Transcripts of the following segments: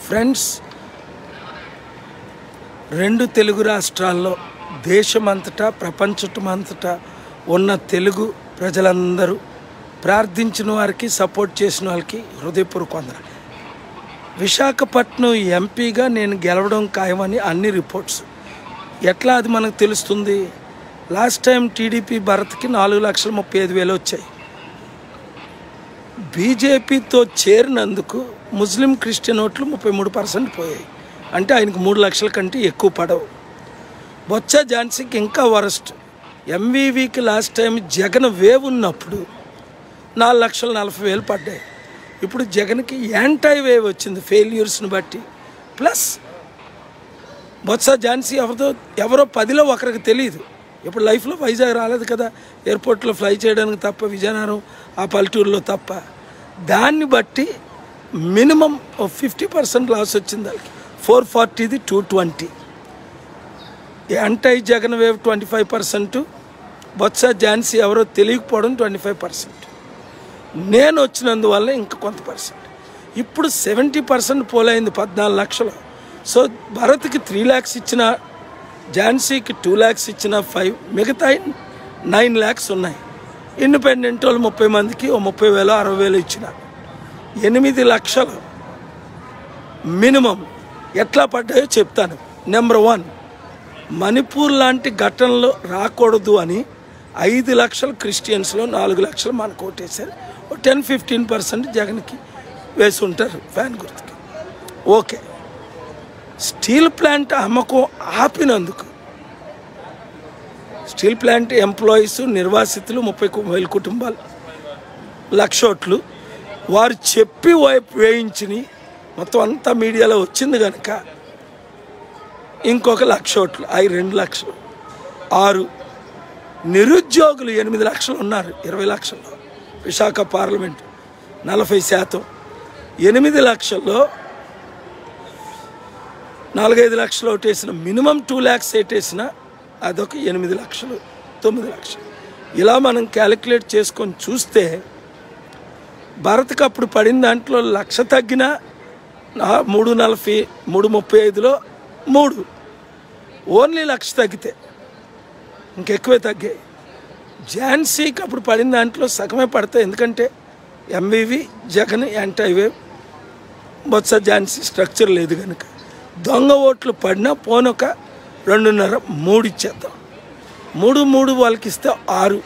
Friends, రెండు తెలుగు రాష్ట్రాల్లో దేశమంతటా ప్రపంచమంతటా ఉన్న తెలుగు ప్రజలందరూ ప్రార్థించిన వారికి సపోర్ట్ చేసిన వాళ్ళకి హృదయపూర్వక వందనాలు. విశాఖపట్నం ఎంపీగా నేను గెలవడం ఖాయమని అన్ని రిపోర్ట్స్. ఎట్లా అది మనకు తెలుస్తుంది? లాస్ట్ టైం టీడీపీ భరత్కి 4,35,000 వచ్చాయి. బీజేపీతో చేరినందుకు ముస్లిం క్రిస్టియన్ ఓట్లు 33% పోయాయి. అంటే ఆయనకు 3 లక్షల కంటే ఎక్కువ పడవు. బొత్స ఝాన్సీకి ఇంకా వరస్ట్. ఎంవీవీకి లాస్ట్ టైం జగన్ వేవ్ ఉన్నప్పుడు 4,40,000 పడ్డాయి. ఇప్పుడు జగన్కి యాంటీ వేవ్ వచ్చింది ఫెయిల్యూర్స్ని బట్టి. ప్లస్ బొత్స ఝాన్సీ ఎవరో 10లో ఒకరికి తెలియదు. ఇప్పుడు లైఫ్లో వైజాగ్ రాలేదు కదా, ఎయిర్పోర్ట్లో ఫ్లై చేయడానికి తప్ప, విజయనగరం ఆ పల్లెటూరులో తప్ప. దాన్ని బట్టి మినిమం 50% లాస్ వచ్చింది. దానికి 440ది 220. యాంటీ జగన్ వేవ్ 25%, బొత్స ఝాన్సీ ఎవరో తెలియకపోవడం 25%. నేను వచ్చినందువల్ల ఇంకా కొంత పర్సెంట్. ఇప్పుడు 70% పోలైంది 14 లక్షలు. సో భరత్కి 3 lakhs ఇచ్చిన, ఝాన్సీకి 2 lakhs ఇచ్చిన 5, మిగతా 9 lakhs ఉన్నాయి. ఇండిపెండెంట్ వాళ్ళు 30 మందికి 30,000 60,000 ఇచ్చిన 8 లక్షలు మినిమం ఎట్లా పడ్డాయో చెప్తాను. నెంబర్ 1, మణిపూర్ లాంటి ఘటనలు రాకూడదు అని 5 లక్షల క్రిస్టియన్స్లో 4 లక్షలు మనకు ఓటేశారు. 10-15% జగన్కి వేసి ఉంటారు ఫ్యాన్ గుర్తుకి. ఓకే, స్టీల్ ప్లాంట్ అమ్మకం ఆపినందుకు స్టీల్ ప్లాంట్ ఎంప్లాయీస్ నిర్వాసితులు 30,000 కుటుంబాలు 1,00,000 ఓట్లు వారు చెప్పి వేయించి మొత్తం అంతా మీడియాలో వచ్చింది కనుక ఇంకొక 1,00,000 ఓట్లు, అవి 2 లక్షలు. 6 నిరుద్యోగులు 8 లక్షలు ఉన్నారు 20 లక్షల్లో. విశాఖ పార్లమెంట్ 40%. 8 లక్షల్లో 4-5 లక్షలు ఓటేసిన, మినిమం 2 lakhs ఓటేసిన అదొక 8 లక్షలు 9 లక్షలు. ఇలా మనం క్యాలిక్యులేట్ చేసుకొని చూస్తే భరత్కి అప్పుడు పడిన దాంట్లో 1,00,000 తగ్గిన 340, 335లో 3, ఓన్లీ 1,00,000 తగ్గితే ఇంకెక్కువే తగ్గాయి. ఝాన్సీకి అప్పుడు పడిన దాంట్లో సగమే పడతాయి. ఎందుకంటే MVV Jagan anti wave, Botsa Jhansi structure లేదు కనుక. దొంగ ఓట్లు పడినా పోనొక 2.5, 3 ఇచ్చేద్దాం. 3 వాళ్ళకి ఇస్తే 6,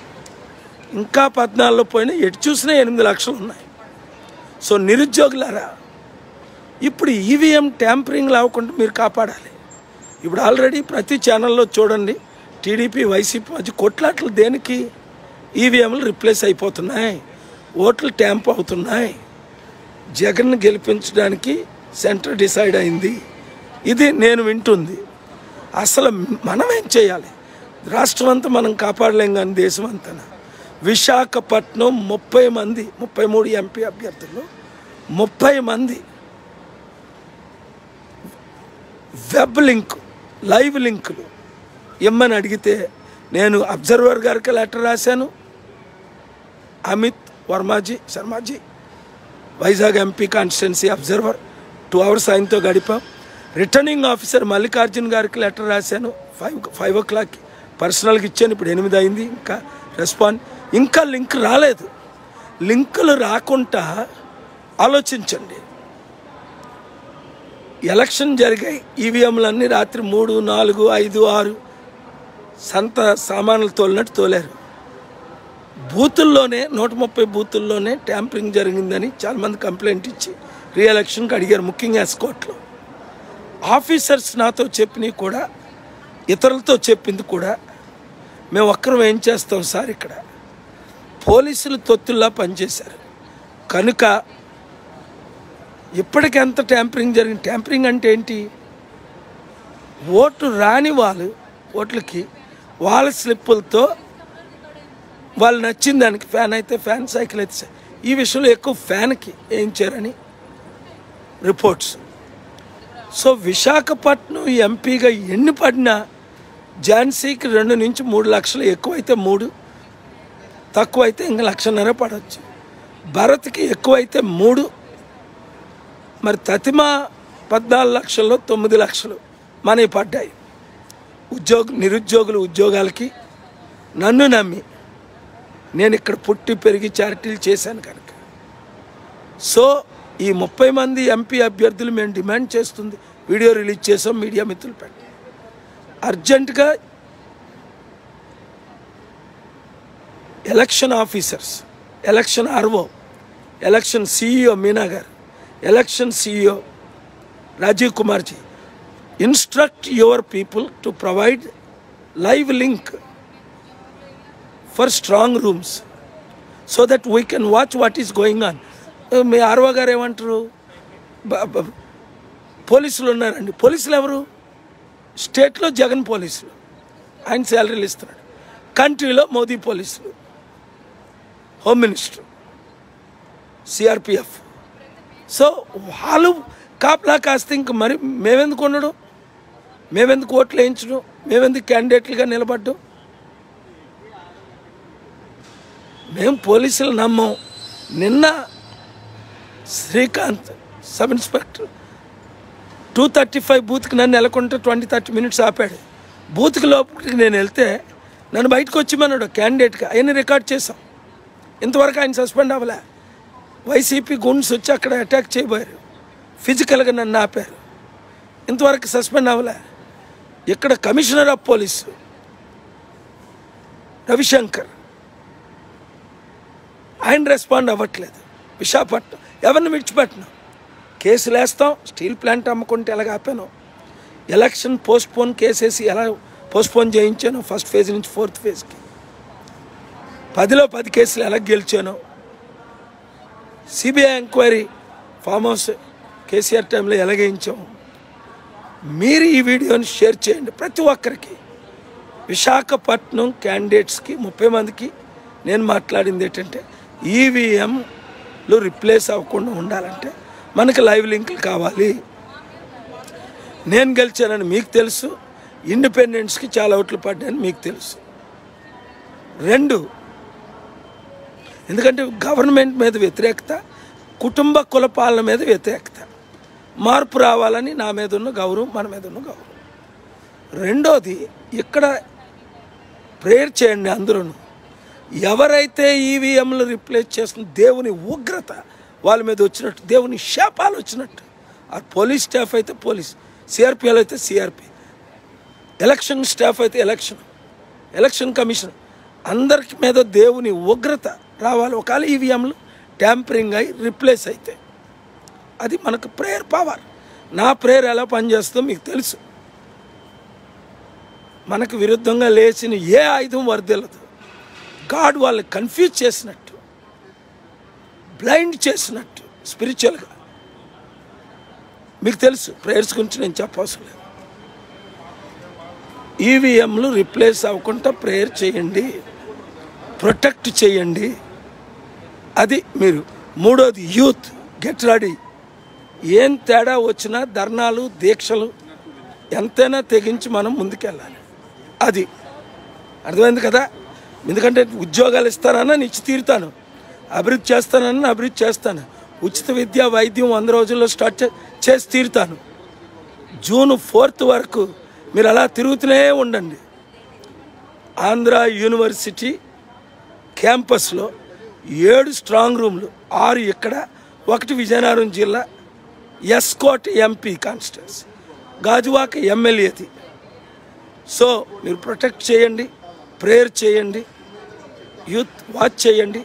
ఇంకా 14లో పోయినా ఎటు చూసినా 8 లక్షలు ఉన్నాయి. సో నిరుద్యోగులారా, ఇప్పుడు ఈవీఎం ట్యాంపరింగ్ లేకుండా మీరు కాపాడాలి. ఇప్పుడు ఆల్రెడీ ప్రతి ఛానల్లో చూడండి, టీడీపీ వైసీపీ మధ్య కొట్లాట్లు. దేనికి? ఈవీఎంలు రిప్లేస్ అయిపోతున్నాయి, ఓట్లు ట్యాంప్ అవుతున్నాయి. జగన్ను గెలిపించడానికి సెంటర్ డిసైడ్ అయింది. ఇది నేను వింటుంది. అసలు మనం ఏం చేయాలి? రాష్ట్రం అంతా మనం కాపాడలేం కానీ దేశం అంతా. విశాఖపట్నం 30 మంది, 33 ఎంపీ అభ్యర్థులు 30 మంది వెబ్ లింక్, లైవ్ లింకులు ఇమ్మని అడిగితే నేను అబ్జర్వర్ గారికి లెటర్ రాశాను. Amit Sharmaji Vizag MP constituency observer 2 hours ఆయనతో గడిపాం. రిటర్నింగ్ ఆఫీసర్ మల్లికార్జున్ గారికి లెటర్ రాశాను. 5 o'clock పర్సనల్గా ఇచ్చాను. ఇప్పుడు 8 అయింది, ఇంకా రెస్పాండ్. ఇంకా లింక్ రాలేదు. లింకులు రాకుండా ఆలోచించండి. ఎలక్షన్ జరిగాయి, ఈవీఎంలన్నీ రాత్రి 3, 4, 5, 6 సంత సామాన్లు తోలినట్టు తోలారు. బూతుల్లోనే 130 బూతుల్లోనే ట్యాంపరింగ్ జరిగిందని చాలామంది కంప్లైంట్ ఇచ్చి రీఎలక్షన్కి అడిగారు, ముఖ్యంగా ఎస్కోట్లో. ఆఫీసర్స్ నాతో చెప్పినవి కూడా, ఇతరులతో చెప్పింది కూడా, మేము ఒక్కరం ఏం చేస్తాం సార్, ఇక్కడ పోలీసులు తొత్తుల్లా పనిచేశారు కనుక ఇప్పటికి ఎంత ట్యాంపరింగ్ జరిగింది. ట్యాంపరింగ్ అంటే ఏంటి? ఓటు రాని వాళ్ళు ఓట్లకి వాళ్ళ స్లిప్పులతో వాళ్ళు నచ్చిన దానికి, ఫ్యాన్ అయితే ఫ్యాన్, సైకిల్ అయితే ఈ విషయంలో ఎక్కువ ఫ్యాన్కి వేయించారని రిపోర్ట్స్. సో విశాఖపట్నం ఎంపీగా ఎన్ని పడినా ఝాన్సీకి 2 నుంచి 3 లక్షలు, ఎక్కువైతే 3, తక్కువైతే ఇంకా 1,50,000 పడవచ్చు. భరత్కి ఎక్కువైతే 3. మరి తతిమ 14 లక్షల్లో 9 లక్షలు మనవి పడ్డాయి. నిరుద్యోగులు ఉద్యోగాలకి నన్ను నమ్మి నేను ఇక్కడ పుట్టి పెరిగి చారిటీలు చేశాను కనుక. సో ఈ 30 మంది ఎంపీ అభ్యర్థులు మేము డిమాండ్ చేస్తుంది వీడియో రిలీజ్ చేసాం, మీడియా మిత్రులు పెట్టి అర్జెంటుగా election officers, election RO, election CEO Meena garu, election CEO Rajiv Kumarji, instruct your people to provide live link for strong rooms so that we can watch what is going on. Me RO గారు ఏమంటారు, పోలీసులు ఉన్నారండి. పోలీసులు ఎవరు? స్టేట్లో జగన్ పోలీసులు, ఆయన శాలరీలు ఇస్తున్నాడు. కంట్రీలో మోదీ పోలీసులు, హోమ్ మినిస్టర్, సిఆర్పిఎఫ్. సో వాళ్ళు కాపలా కాస్తే ఇంక మరి మేమెందుకు ఉండడం, మేమెందుకు ఓట్లు వేయించడం, మేమెందుకు క్యాండిడేట్లుగా నిలబడ్డం? మేము పోలీసులు నమ్మం. నిన్న శ్రీకాంత్ సబ్ ఇన్స్పెక్టర్ 235 బూత్కి నన్ను నెలకొంటే 20-30 మినిట్స్ ఆపాడు. బూత్కి లోపలికి నేను వెళ్తే నన్ను బయటకు వచ్చిమన్నాడు క్యాండిడేట్గా. అవన్నీ రికార్డ్ చేసాం. ఇంతవరకు ఆయన సస్పెండ్ అవ్వలే. వైసీపీ గుండ్స్ వచ్చి అక్కడ అటాక్ చేయబోయారు, ఫిజికల్గా నన్ను ఆపారు. ఇంతవరకు సస్పెండ్ అవ్వలే. ఇక్కడ కమిషనర్ ఆఫ్ పోలీసు రవిశంకర్, ఆయన రెస్పాండ్ అవ్వట్లేదు. విశాఖపట్నం ఎవరిని విడిచిపెట్టినాం, కేసులు వేస్తాం. స్టీల్ ప్లాంట్ అమ్ముకుంటే ఎలాగ ఆపాను, ఎలక్షన్ పోస్ట్పోన్ కేసేసి ఎలా పోస్ట్పోన్ చేయించాను, ఫస్ట్ ఫేజ్ నుంచి 4th ఫేజ్కి 10లో 10 కేసులు ఎలా గెలిచాను, CBI enquiry farm house KCR టైంలో ఎలాగేయించాము. మీరు ఈ వీడియోని షేర్ చేయండి ప్రతి ఒక్కరికి. విశాఖపట్నం క్యాండిడేట్స్కి 30 మందికి నేను మాట్లాడింది ఏంటంటే, ఈవీఎంలు రిప్లేస్ అవ్వకుండా ఉండాలంటే మనకు లైవ్ లింకులు కావాలి. నేను గెలిచానని మీకు తెలుసు, ఇండిపెండెంట్స్కి చాలా ఓట్లు పడ్డాయని మీకు తెలుసు. 2, ఎందుకంటే గవర్నమెంట్ మీద వ్యతిరేకత, కుటుంబ కుల పాలన మీద వ్యతిరేకత. మార్పు రావాలని నా మీద ఉన్న గౌరవం, మన మీద ఉన్న గౌరవం. 2వది, ఇక్కడ ప్రేయర్ చేయండి అందరూ. ఎవరైతే ఈవీఎంలు రిప్లేస్ చేస్తున్న దేవుని ఉగ్రత వాళ్ళ మీద వచ్చినట్టు, దేవుని శాపాలు వచ్చినట్టు. ఆ పోలీస్ స్టాఫ్ అయితే పోలీస్, సిఆర్పిఎల్ అయితే సిఆర్పి, ఎలక్షన్ స్టాఫ్ అయితే ఎలక్షన్ కమిషన్, అందరికి మీద దేవుని ఉగ్రత రావాలి. ఒకవేళ ఈవీఎంలు ట్యాంపరింగ్ అయి రిప్లేస్ అయితే అది మనకు ప్రేయర్ పవర్. నా ప్రేయర్ ఎలా పనిచేస్తుందో మీకు తెలుసు. మనకు విరుద్ధంగా లేచిన ఏ ఆయుధం వర్దిల్లదు. గాడ్ వాళ్ళని కన్ఫ్యూజ్ చేసినట్టు, బ్లైండ్ చేసినట్టు స్పిరిచువల్గా. మీకు తెలుసు, ప్రేయర్స్ గురించి నేను చెప్పవసరం లేదు. ఈవీఎంలు రిప్లేస్ అవ్వకుండా ప్రేయర్ చేయండి, ప్రొటెక్ట్ చేయండి. అది మీరు. 3వది, యూత్ గెట్ రెడీ. ఏం తేడా వచ్చినా ధర్నాలు, దీక్షలు ఎంతైనా తెగించి మనం ముందుకెళ్ళాలి. అది అర్థమైంది కదా. ఎందుకంటే ఉద్యోగాలు ఇస్తానన్నా ఇచ్చి తీరుతాను, అభివృద్ధి చేస్తానన్నా అభివృద్ధి చేస్తాను, ఉచిత విద్య వైద్యం 100 రోజుల్లో స్టార్ట్ చేసి తీరుతాను. జూన్ 4th వరకు మీరు అలా తిరుగుతూనే ఉండండి. ఆంధ్ర యూనివర్సిటీ క్యాంపస్లో 7 స్ట్రాంగ్ రూమ్లు, 6 ఇక్కడ, 1 విజయనగరం జిల్లా ఎస్కోట్ ఎంపీ కాన్స్టిట్యున్సీ, గాజువాక ఎమ్మెల్యేది. సో మీరు ప్రొటెక్ట్ చేయండి, ప్రేయర్ చేయండి, యూత్ వాచ్ చేయండి.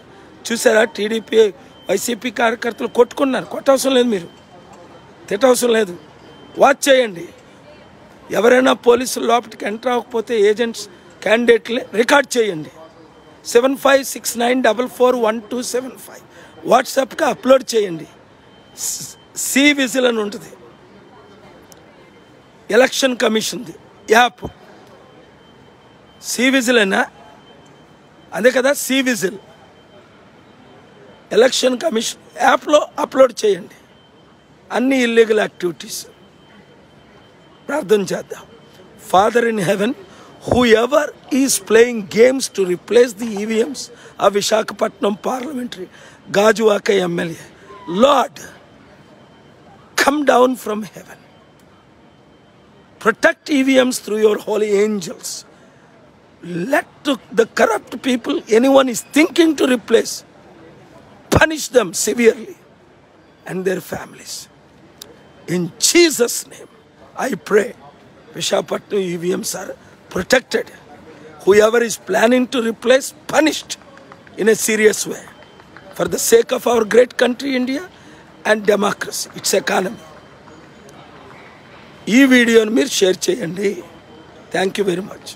చూసారా, టీడీపీ వైసీపీ కార్యకర్తలు కొట్టుకున్నారు. కొట్టవసరం లేదు, మీరు తిట్టవసరం లేదు. వాచ్ చేయండి. ఎవరైనా పోలీసులు లోపలికి ఎంటర్ అవ్వకపోతే ఏజెంట్స్, క్యాండిడేట్లే రికార్డ్ చేయండి. 7569441275 వాట్సాప్కి అప్లోడ్ చేయండి. సి విజిల్ అని ఉంటుంది, ఎలక్షన్ కమిషన్ది యాప్. సి విజిల్ అయినా అదే కదా, సి విజిల్ ఎలక్షన్ కమిషన్ యాప్లో అప్లోడ్ చేయండి అన్ని ఇల్లీగల్ యాక్టివిటీస్. ప్రార్థన చేద్దాం. Father in heaven, whoever is playing games to replace the EVMs of Visakhapatnam Parliamentary, Gajuwaka MLA, Lord, come down from heaven. Protect EVMs through your holy angels. Let the corrupt people, anyone is thinking to replace, punish them severely and their families. In Jesus' name, I pray, Visakhapatnam EVMs are protected. Whoever is planning to replace, punished in a serious way. For the sake of our great country, India, and democracy, its economy. ఈ వీడియోని మీరు share చేయండి. Thank you very much.